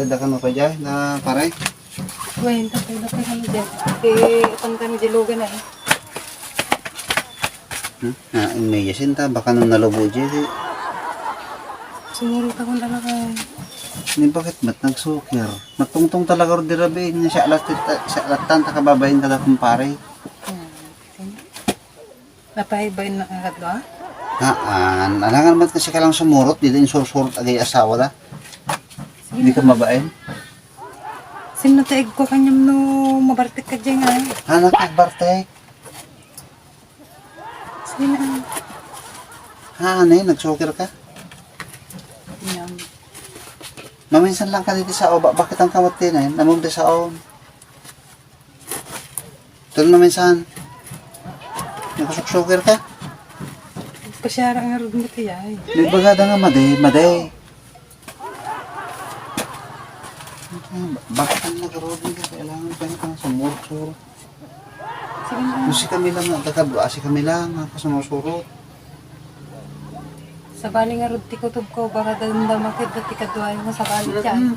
Sadakan mo pa dyan na pare. Bueno, tapos na kami dyan. Eh, kung kami dilugan na eh. May yasinta, baka nung nalubo dyan. Sumurot ako talaga. Ni bakit ba't nagsukir? Nagtungtong talaga rin dirabi. Siya latan, takababahin ka na kung pare. Napahibayin na agad ba? Alangan naman kasi ka lang sumurot. Di din sursurot agay asawa na. Hindi ka mabain. Sino taig ko kanyang no mabartik ka dyan nga. Anak, nagbartek. Sino? Nagsukir ka? Yan. Maminsan lang ka dito sa o. Bakit ang kamot din eh? Namumda sa o. Tuloy maminsan. Nagsuksukir ka? Pasyara nga rin mo tayo eh. May bagada nga maday. Bakit ang nag-roading ka? Kailangan pa yung sumurot-surot. Sige na. Kung si kami lang, si kami lang, sumusurot. Sa bali nga rin tikutob ko, baka dandamakit na tikadwayo mo sa bali dyan.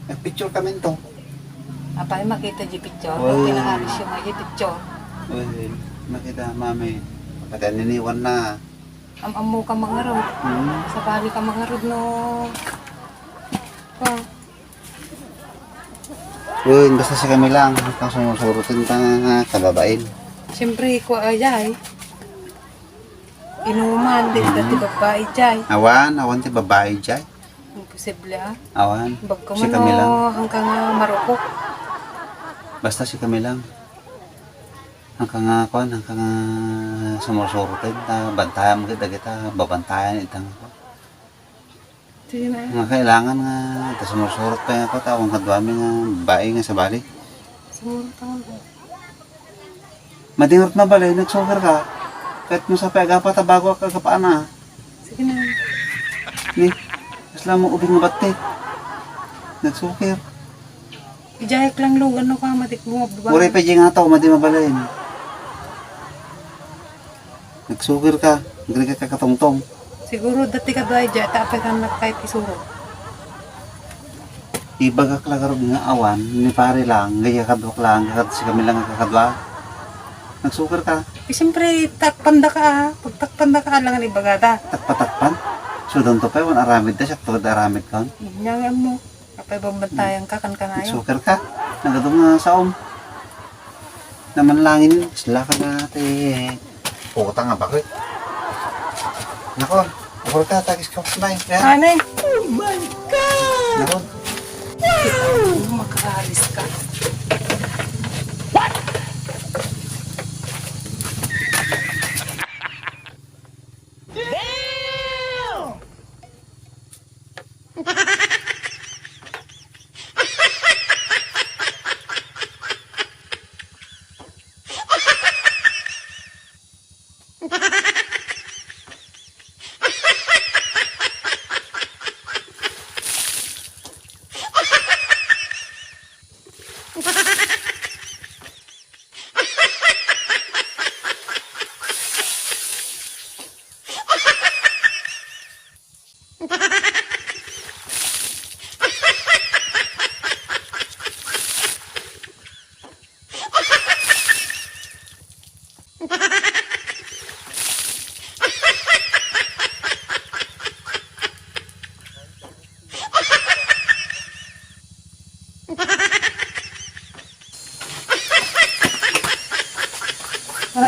Nag-picture kami to. Apay makita di picture, Oh. pinakaris yung mga picture. Well, nakita mami. Pati niniwan na. Am-amu ka mga rod. Sa bali ka mga rod no. Wow. Uy, basta si kami lang. Kung sumusurutin ka kababain. Siyempre, ko ayay. Inuman, di dati babae jay. Awan ti babae dyan. Imposible ah. Awan, Bagka si man kami lang. hanggang marupok. Basta si kami lang. Hanggang sumusurutin. Bantayan mo kita, babantayan itang ako. Sige na. Nga kailangan nga, sumusurot pa ako, tawang kadwami nga, babae nga sa bali. Siguro tawag. Madingot na bali, nagsukir ka. Kahit mo sa pag-apat, bago ka kapaan na. Sige na. Ni, isla mo ubing nga batik. Nagsukir. Ijayek lang lugan no ka, matik mo. Muray pa dyan nga tao, madi mabalayin. Nagsukir ka, nagli ka kakatongtong. Siguro dati ka doy dyan, tapay ka na kahit isuro. Ibagak lang nga awan, ni pare lang, gaya kadwak lang, si kami lang kakadwa. Nagsukir ka, Eh, siyempre, takpanda ka ah. Pag takpanda ka lang ang ibagada. takpan. So doon to pa yun, aramid na siya, tugod aramid ka. Inyangan mo. Kapay bambantayan ka, kan kanayo. Nagsukir ka, nagadong nga saom. Naman langin, sila ka natin. Puta nga bakit? Nako, ako ka, tagis ka kumay. Anay! Nako, Makaalis ka.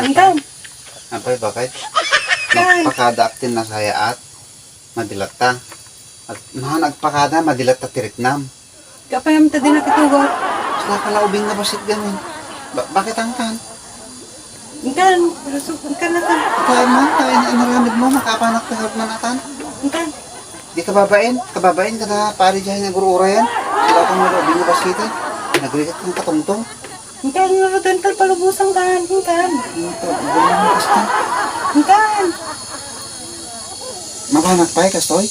Intan! apay bakit? Magpakada aktin na saya at madilat ta. At nagpakada, madilat ta tiriknam. Kapay am tadi nakitugot. Sila kalaubing na basit ganun. Bakit ang tan? Intan! Rusok ka na ka. Tayo man, tayo na inaramid mo, makapanak na na natan. Intan! Di kababain ka na pari dyan nga gurura yan. Sila kang malaubing na basitin. Nagrigat kang katungtong. Intan! Dental palubusan ka. Intan! Ito, gulo mo basta. Intan! Mabanak pa kastoy.